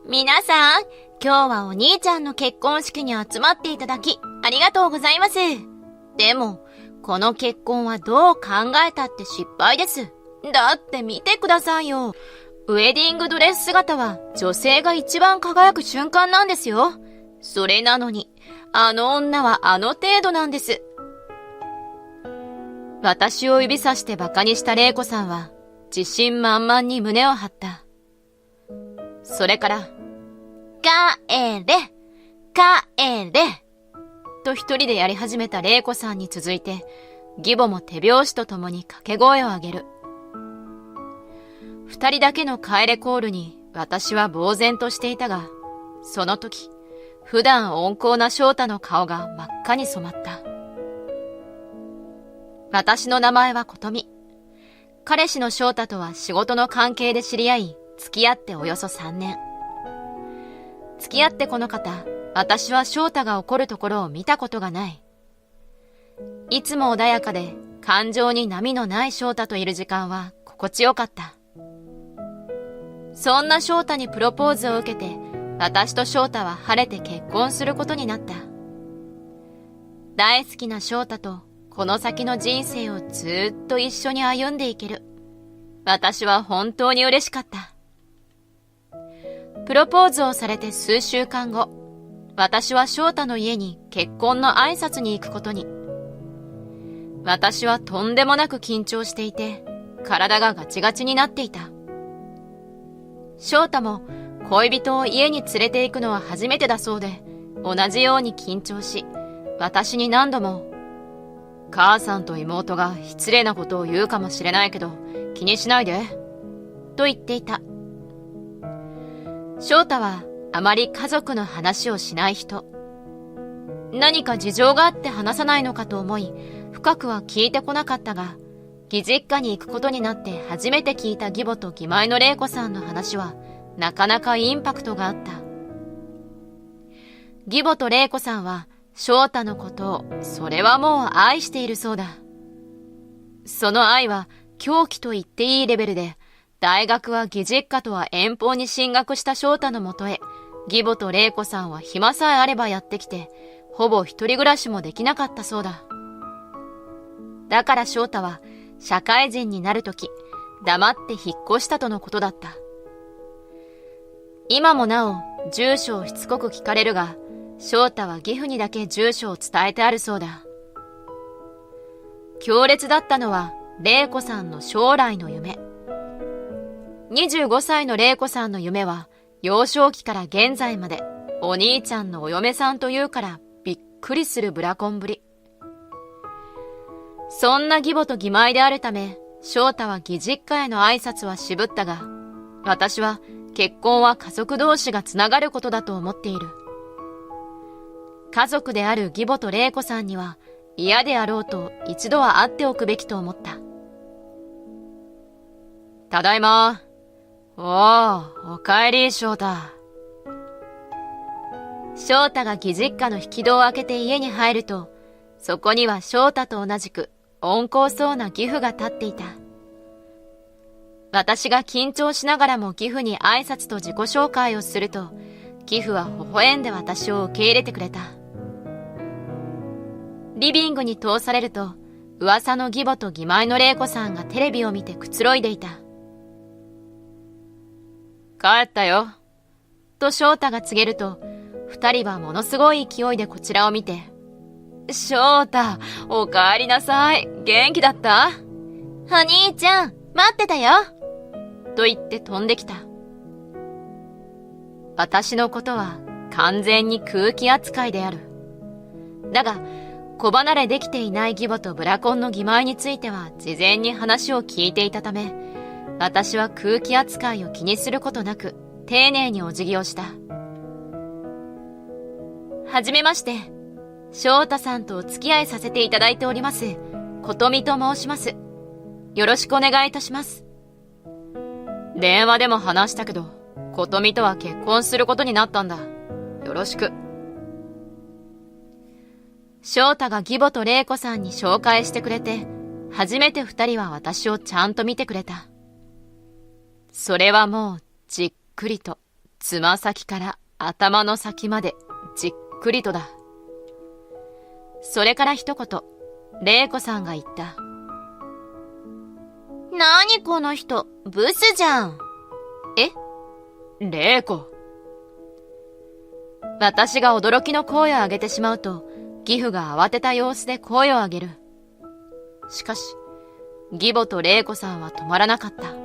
皆さん、今日はお兄ちゃんの結婚式に集まっていただき、ありがとうございます。でも、この結婚はどう考えたって失敗です。だって見てくださいよ。ウェディングドレス姿は女性が一番輝く瞬間なんですよ。それなのに、あの女はあの程度なんです。私を指さして馬鹿にした玲子さんは、自信満々に胸を張った。それから、帰れと一人でやり始めた玲子さんに続いて、義母も手拍子とともに掛け声を上げる。二人だけの帰れコールに私は呆然としていたが、その時、普段温厚な翔太の顔が真っ赤に染まった。私の名前は琴美。彼氏の翔太とは仕事の関係で知り合い、付き合っておよそ3年。付き合ってこの方、私は翔太が怒るところを見たことがない。いつも穏やかで感情に波のない翔太といる時間は心地よかった。そんな翔太にプロポーズを受けて、私と翔太は晴れて結婚することになった。大好きな翔太とこの先の人生をずっと一緒に歩んでいける。私は本当に嬉しかった。プロポーズをされて数週間後、私は翔太の家に結婚の挨拶に行くことに。私はとんでもなく緊張していて、体がガチガチになっていた。翔太も恋人を家に連れて行くのは初めてだそうで、同じように緊張し、私に何度も、母さんと妹が失礼なことを言うかもしれないけど、気にしないで、と言っていた。翔太はあまり家族の話をしない人。何か事情があって話さないのかと思い、深くは聞いてこなかったが、義実家に行くことになって初めて聞いた義母と義妹の玲子さんの話は、なかなかインパクトがあった。義母と玲子さんは、翔太のことを、それはもう愛しているそうだ。その愛は狂気と言っていいレベルで、大学は義実家とは遠方に進学した翔太のもとへ、義母と玲子さんは暇さえあればやってきて、ほぼ一人暮らしもできなかったそうだ。だから翔太は社会人になるとき、黙って引っ越したとのことだった。今もなお住所をしつこく聞かれるが、翔太は義父にだけ住所を伝えてあるそうだ。強烈だったのは玲子さんの将来の夢。25歳の玲子さんの夢は、幼少期から現在までお兄ちゃんのお嫁さんというからびっくりするブラコンぶり。そんな義母と義妹であるため、翔太は義実家への挨拶は渋ったが、私は結婚は家族同士がつながることだと思っている。家族である義母と玲子さんには嫌であろうと一度は会っておくべきと思った。ただいま。おかえり翔太。翔太が義実家の引き戸を開けて家に入ると、そこには翔太と同じく温厚そうな義父が立っていた。私が緊張しながらも義父に挨拶と自己紹介をすると、義父は微笑んで私を受け入れてくれた。リビングに通されると、噂の義母と義妹の玲子さんがテレビを見てくつろいでいた。帰ったよ、と翔太が告げると、二人はものすごい勢いでこちらを見て、翔太、おかえりなさい。元気だった？お兄ちゃん、待ってたよ。と言って飛んできた。私のことは完全に空気扱いである。だが、子離れできていない義母とブラコンの義妹については事前に話を聞いていたため、私は空気扱いを気にすることなく丁寧にお辞儀をした。はじめまして、翔太さんとお付き合いさせていただいております、琴美と申します。よろしくお願いいたします。電話でも話したけど、琴美とは結婚することになったんだ。よろしく。翔太が義母と玲子さんに紹介してくれて、初めて二人は私をちゃんと見てくれた。それはもうじっくりとつま先から頭の先までじっくりとだ。それから一言、玲子さんが言った。なにこの人、ブスじゃん。え？玲子。私が驚きの声を上げてしまうと、義父が慌てた様子で声を上げる。しかし、義母と玲子さんは止まらなかった。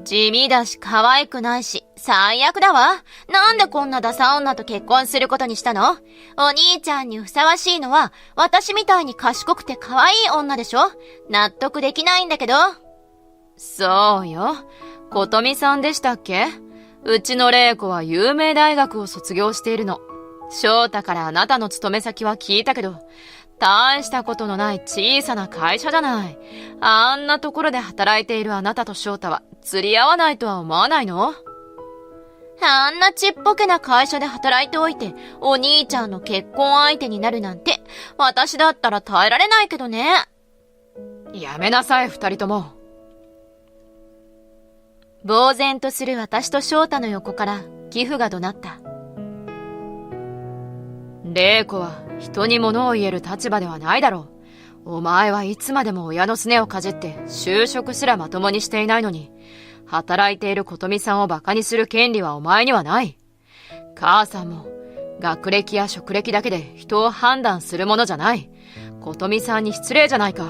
地味だし可愛くないし最悪だわ。なんでこんなダサ女と結婚することにしたの？お兄ちゃんにふさわしいのは私みたいに賢くて可愛い女でしょ？納得できないんだけど。そうよ。琴美さんでしたっけ？うちの玲子は有名大学を卒業しているの。翔太からあなたの勤め先は聞いたけど、大したことのない小さな会社じゃない。あんなところで働いているあなたと翔太は釣り合わないとは思わないの？あんなちっぽけな会社で働いておいて、お兄ちゃんの結婚相手になるなんて、私だったら耐えられないけどね。やめなさい、二人とも。呆然とする私と翔太の横から義父が怒鳴った。玲子は人に物を言える立場ではないだろう。お前はいつまでも親のすねをかじって就職すらまともにしていないのに、働いている琴美さんをバカにする権利はお前にはない。母さんも学歴や職歴だけで人を判断するものじゃない。琴美さんに失礼じゃないか。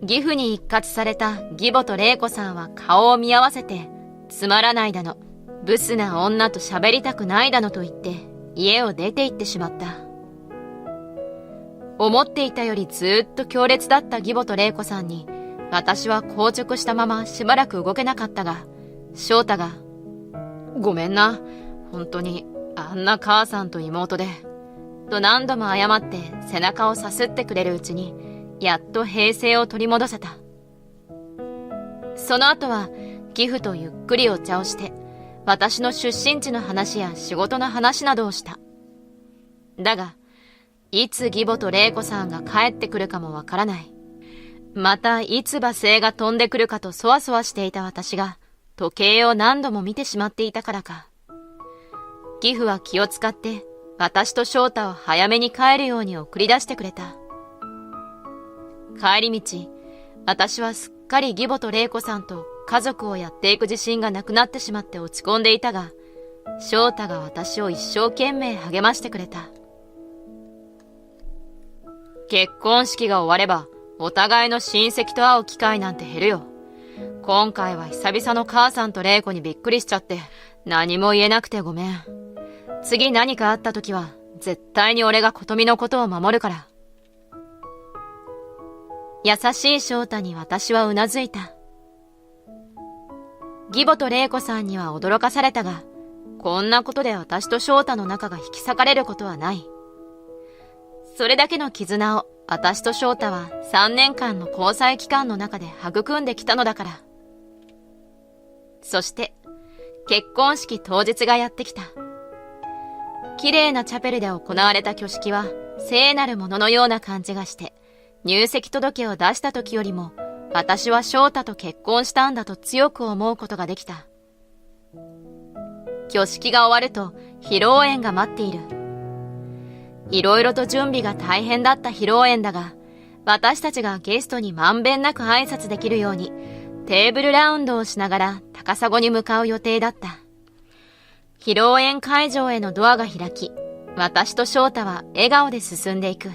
義父に一喝された義母と玲子さんは顔を見合わせて、つまらないだの、ブスな女と喋りたくないだのと言って家を出て行ってしまった。思っていたよりずっと強烈だった義母と玲子さんに、私は硬直したまましばらく動けなかったが、翔太が、ごめんな、本当にあんな母さんと妹で、と何度も謝って背中をさすってくれるうちに、やっと平静を取り戻せた。その後は義父とゆっくりお茶をして、私の出身地の話や仕事の話などをした。だが、いつ義母と玲子さんが帰ってくるかもわからない。またいつ罵声が飛んでくるかとそわそわしていた私が時計を何度も見てしまっていたからか。義父は気を使って私と翔太を早めに帰るように送り出してくれた。帰り道、私はすっかり義母と玲子さんと家族をやっていく自信がなくなってしまって落ち込んでいたが、翔太が私を一生懸命励ましてくれた。結婚式が終わればお互いの親戚と会う機会なんて減るよ。今回は久々の母さんと玲子にびっくりしちゃって何も言えなくてごめん。次何かあった時は絶対に俺が琴美のことを守るから。優しい翔太に私はうなずいた。義母と玲子さんには驚かされたが、こんなことで私と翔太の仲が引き裂かれることはない。それだけの絆を私と翔太は3年間の交際期間の中で育んできたのだから。そして結婚式当日がやってきた。綺麗なチャペルで行われた挙式は聖なるもののような感じがして、入籍届を出した時よりも私は翔太と結婚したんだと強く思うことができた。挙式が終わると披露宴が待っている。いろいろと準備が大変だった披露宴だが、私たちがゲストにまんべんなく挨拶できるようにテーブルラウンドをしながら高砂に向かう予定だった。披露宴会場へのドアが開き、私と翔太は笑顔で進んでいく。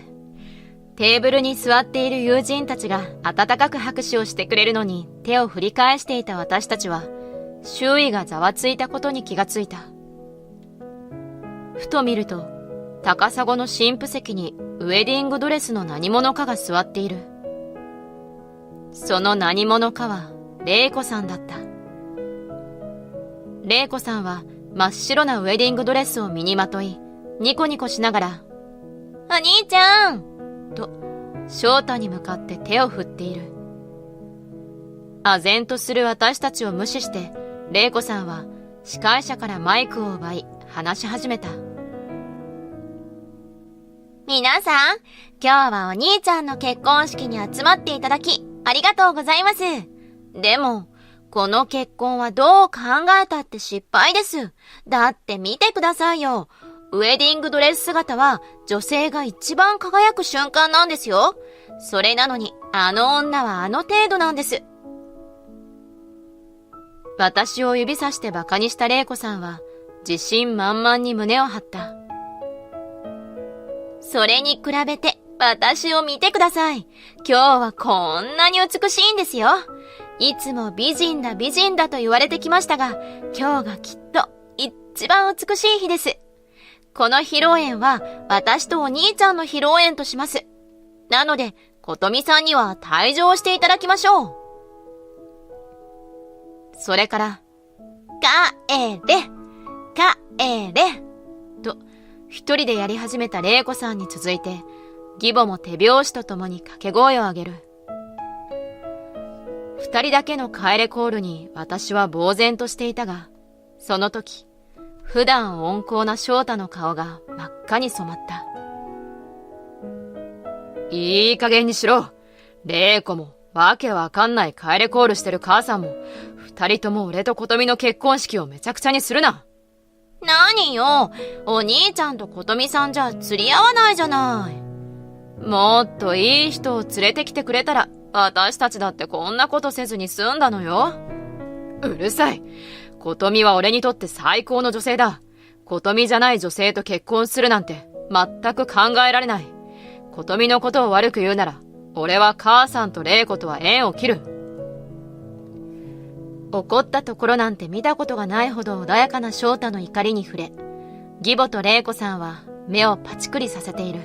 テーブルに座っている友人たちが温かく拍手をしてくれるのに手を振り返していた私たちは、周囲がざわついたことに気がついた。ふと見ると、高砂の新婦席にウェディングドレスの何者かが座っている。その何者かは玲子さんだった。玲子さんは真っ白なウェディングドレスを身にまとい、ニコニコしながら、お兄ちゃんと翔太に向かって手を振っている。唖然とする私たちを無視して、玲子さんは司会者からマイクを奪い話し始めた。皆さん、今日はお兄ちゃんの結婚式に集まっていただきありがとうございます。でも、この結婚はどう考えたって失敗です。だって見てくださいよ。ウェディングドレス姿は女性が一番輝く瞬間なんですよ。それなのにあの女はあの程度なんです。私を指さして馬鹿にした玲子さんは自信満々に胸を張った。それに比べて私を見てください。今日はこんなに美しいんですよ。いつも美人だ美人だと言われてきましたが、今日がきっと一番美しい日です。この披露宴は私とお兄ちゃんの披露宴とします。なので、琴美さんには退場していただきましょう。それから、帰れ、と一人でやり始めた玲子さんに続いて、義母も手拍子とともに掛け声を上げる。二人だけの帰れコールに私は呆然としていたが、その時、普段温厚な翔太の顔が真っ赤に染まった。いい加減にしろ。玲子もわけわかんない帰れコールしてる母さんも、二人とも俺と琴美の結婚式をめちゃくちゃにするな。何よ、お兄ちゃんと琴美さんじゃ釣り合わないじゃない。もっといい人を連れてきてくれたら、私たちだってこんなことせずに済んだのよ。うるさい。琴美は俺にとって最高の女性だ。琴美じゃない女性と結婚するなんて全く考えられない。琴美のことを悪く言うなら、俺は母さんと玲子とは縁を切る。怒ったところなんて見たことがないほど穏やかな翔太の怒りに触れ、義母と玲子さんは目をパチクリさせている。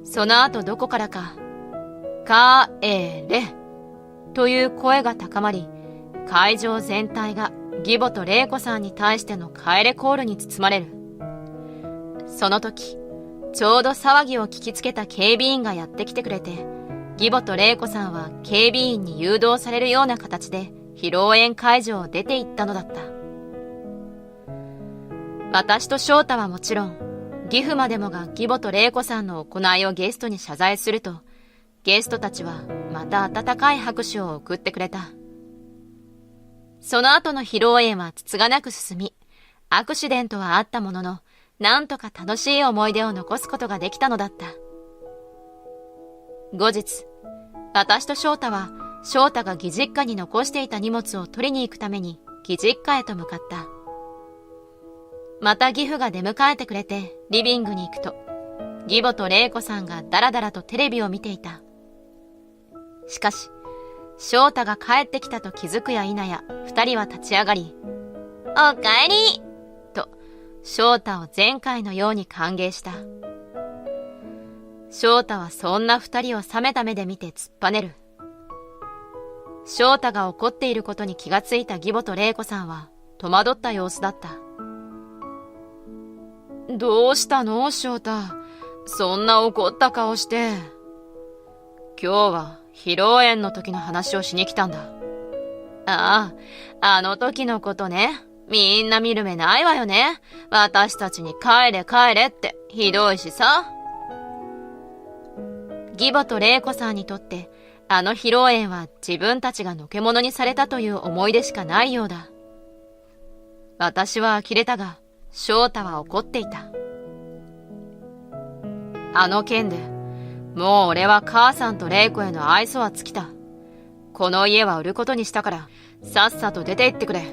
その後どこからか、帰れという声が高まり、会場全体が義母と玲子さんに対しての帰れコールに包まれる。その時、ちょうど騒ぎを聞きつけた警備員がやってきてくれて、義母と玲子さんは警備員に誘導されるような形で披露宴会場を出て行ったのだった。私と翔太はもちろん、義父までもが義母と玲子さんの行いをゲストに謝罪すると、ゲストたちはまた温かい拍手を送ってくれた。その後の披露宴はつつがなく進み、アクシデントはあったものの、なんとか楽しい思い出を残すことができたのだった。後日、私と翔太は翔太が義実家に残していた荷物を取りに行くために義実家へと向かった。また義父が出迎えてくれてリビングに行くと、義母と玲子さんがだらだらとテレビを見ていた。しかし、翔太が帰ってきたと気づくや否や、二人は立ち上がり、おかえりと、翔太を前回のように歓迎した。翔太はそんな二人を冷めた目で見て突っぱねる。翔太が怒っていることに気がついた義母と玲子さんは戸惑った様子だった。どうしたの翔太。そんな怒った顔して。今日は披露宴の時の話をしに来たんだ。ああ、あの時のことね。みんな見る目ないわよね。私たちに帰れ帰れってひどいしさ。義母と玲子さんにとってあの披露宴は自分たちがのけ者にされたという思い出しかないようだ。私は呆れたが、翔太は怒っていた。あの件で、もう俺は母さんと玲子への愛想は尽きた。この家は売ることにしたから、さっさと出て行ってくれ。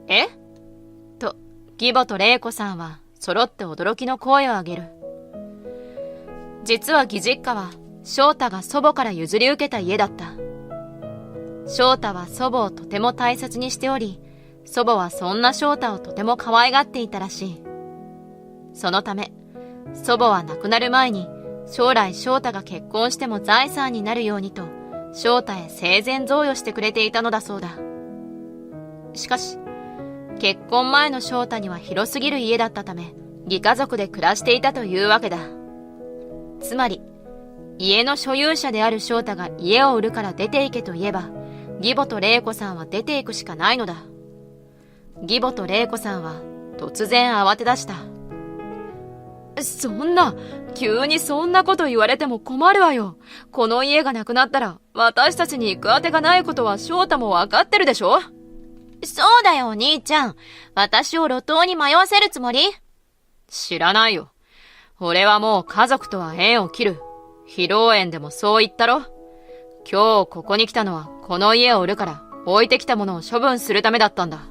え？と、義母と玲子さんは揃って驚きの声を上げる。実は義実家は翔太が祖母から譲り受けた家だった。翔太は祖母をとても大切にしており、祖母はそんな翔太をとても可愛がっていたらしい。そのため、祖母は亡くなる前に将来翔太が結婚しても財産になるようにと翔太へ生前贈与してくれていたのだそうだ。しかし、結婚前の翔太には広すぎる家だったため、義家族で暮らしていたというわけだ。つまり、家の所有者である翔太が家を売るから出て行けと言えば、義母と玲子さんは出て行くしかないのだ。義母と玲子さんは突然慌て出した。そんな、急にそんなこと言われても困るわよ。この家がなくなったら、私たちに行くあてがないことは翔太もわかってるでしょ？そうだよ、お兄ちゃん。私を路頭に迷わせるつもり？知らないよ。俺はもう家族とは縁を切る。披露宴でもそう言ったろ？今日ここに来たのはこの家を売るから置いてきたものを処分するためだったんだ。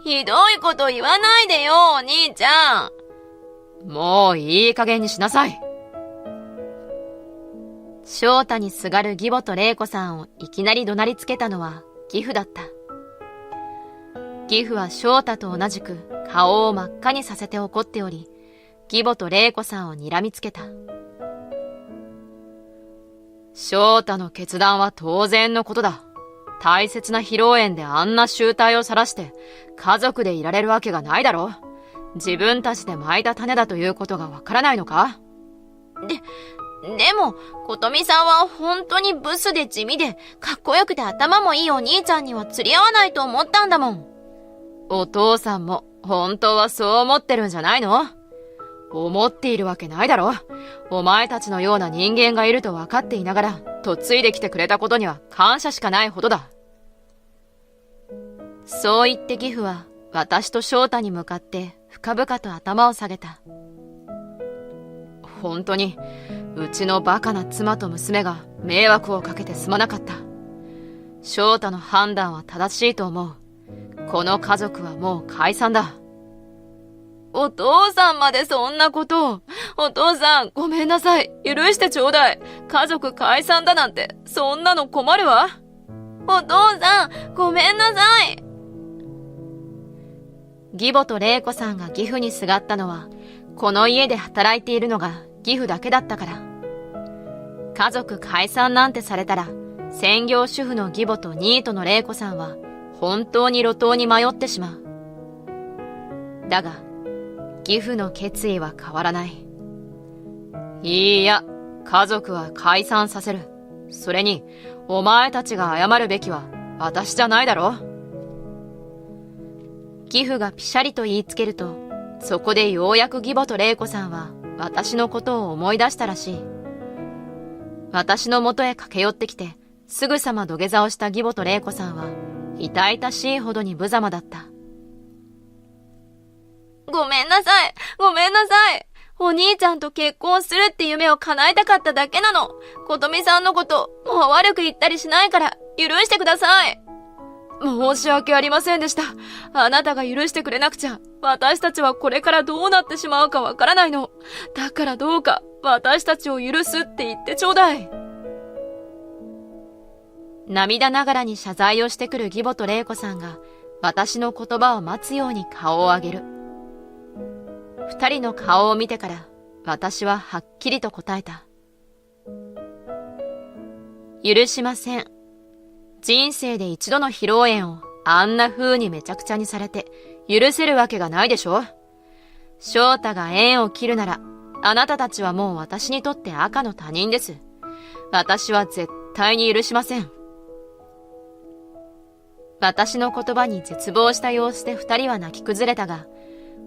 ひどいこと言わないでよ、お兄ちゃん。もういい加減にしなさい。翔太にすがる義母と玲子さんをいきなり怒鳴りつけたのは義父だった。義父は翔太と同じく顔を真っ赤にさせて怒っており、義母と玲子さんを睨みつけた。翔太の決断は当然のことだ。大切な披露宴であんな醜態を晒して家族でいられるわけがないだろう。自分たちで蒔いた種だということがわからないのか？でも、琴美さんは本当にブスで地味で、かっこよくて頭もいいお兄ちゃんには釣り合わないと思ったんだもん。お父さんも本当はそう思ってるんじゃないの？思っているわけないだろ。お前たちのような人間がいると分かっていながら、嫁いできてくれたことには感謝しかないほどだ。そう言って義父は私と翔太に向かって深々と頭を下げた。本当にうちのバカな妻と娘が迷惑をかけてすまなかった。翔太の判断は正しいと思う。この家族はもう解散だ。お父さんまでそんなことを。お父さん、ごめんなさい。許してちょうだい。家族解散だなんて、そんなの困るわ。お父さん、ごめんなさい。義母と玲子さんが義父にすがったのは、この家で働いているのが義父だけだったから。家族解散なんてされたら、専業主婦の義母とニートの玲子さんは、本当に路頭に迷ってしまう。だが、義父の決意は変わらない。いいや、家族は解散させる。それに、お前たちが謝るべきは私じゃないだろ。義父がピシャリと言いつけると、そこでようやく義母と玲子さんは私のことを思い出したらしい。私の元へ駆け寄ってきて、すぐさま土下座をした義母と玲子さんは、痛々しいほどに無様だった。ごめんなさい。ごめんなさい。お兄ちゃんと結婚するって夢を叶えたかっただけなの。琴美さんのこと、もう悪く言ったりしないから、許してください。申し訳ありませんでした。あなたが許してくれなくちゃ、私たちはこれからどうなってしまうかわからないの。だからどうか、私たちを許すって言ってちょうだい。涙ながらに謝罪をしてくる義母と玲子さんが、私の言葉を待つように顔を上げる。二人の顔を見てから、私ははっきりと答えた。許しません。人生で一度の披露宴をあんな風にめちゃくちゃにされて許せるわけがないでしょ。翔太が縁を切るなら、あなたたちはもう私にとって赤の他人です。私は絶対に許しません。私の言葉に絶望した様子で二人は泣き崩れたが、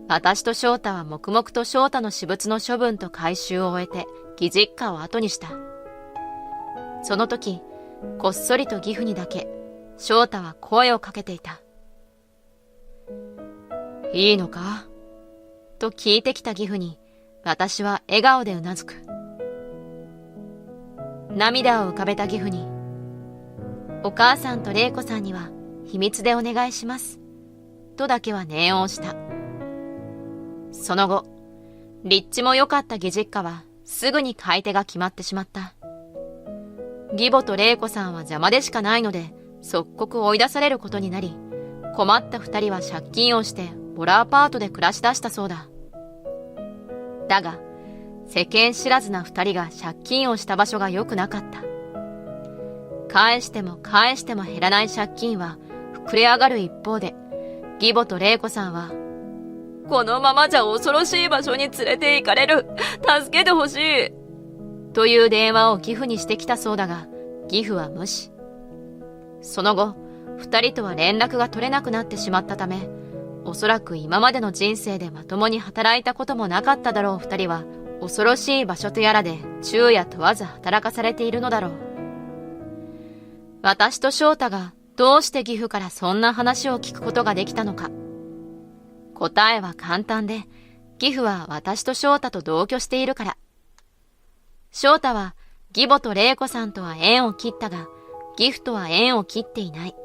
私と翔太は黙々と翔太の私物の処分と回収を終えて義実家を後にした。その時、こっそりと義父にだけ翔太は声をかけていた。いいのかと聞いてきた義父に私は笑顔でうなずく。涙を浮かべた義父に、お母さんと玲子さんには秘密でお願いしますとだけは念を押した。その後、立地も良かった義実家はすぐに買い手が決まってしまった。義母と玲子さんは邪魔でしかないので即刻追い出されることになり、困った二人は借金をしてボラアパートで暮らし出したそうだ。だが世間知らずな二人が借金をした場所が良くなかった。返しても返しても減らない借金は膨れ上がる一方で、義母と玲子さんは、このままじゃ恐ろしい場所に連れて行かれる。助けてほしい。という電話を義父にしてきたそうだが、義父は無視。その後、二人とは連絡が取れなくなってしまったため、おそらく今までの人生でまともに働いたこともなかっただろう二人は、恐ろしい場所とやらで昼夜問わず働かされているのだろう。私と翔太がどうして義父からそんな話を聞くことができたのか。答えは簡単で、義父は私と翔太と同居しているから。翔太は義母と玲子さんとは縁を切ったが、義父とは縁を切っていない。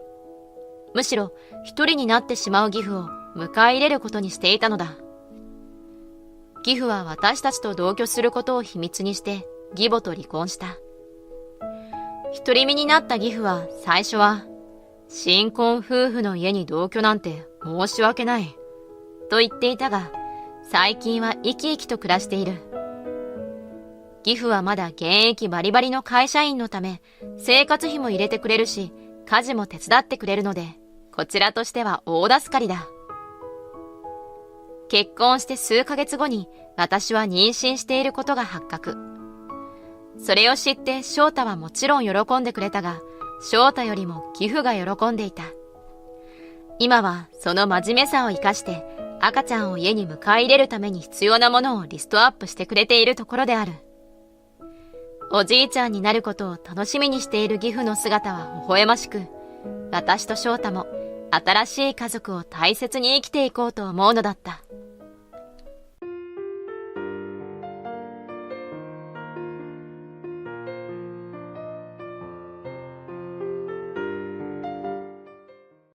むしろ一人になってしまう義父を迎え入れることにしていたのだ。義父は私たちと同居することを秘密にして義母と離婚した。独り身になった義父は最初は、新婚夫婦の家に同居なんて申し訳ない、と言っていたが、最近は生き生きと暮らしている。義父はまだ現役バリバリの会社員のため、生活費も入れてくれるし、家事も手伝ってくれるので、こちらとしては大助かりだ。結婚して数ヶ月後に私は妊娠していることが発覚。それを知って翔太はもちろん喜んでくれたが、翔太よりも義父が喜んでいた。今はその真面目さを生かして赤ちゃんを家に迎え入れるために必要なものをリストアップしてくれているところである。おじいちゃんになることを楽しみにしている義父の姿は微笑ましく、私と翔太も新しい家族を大切に生きていこうと思うのだった。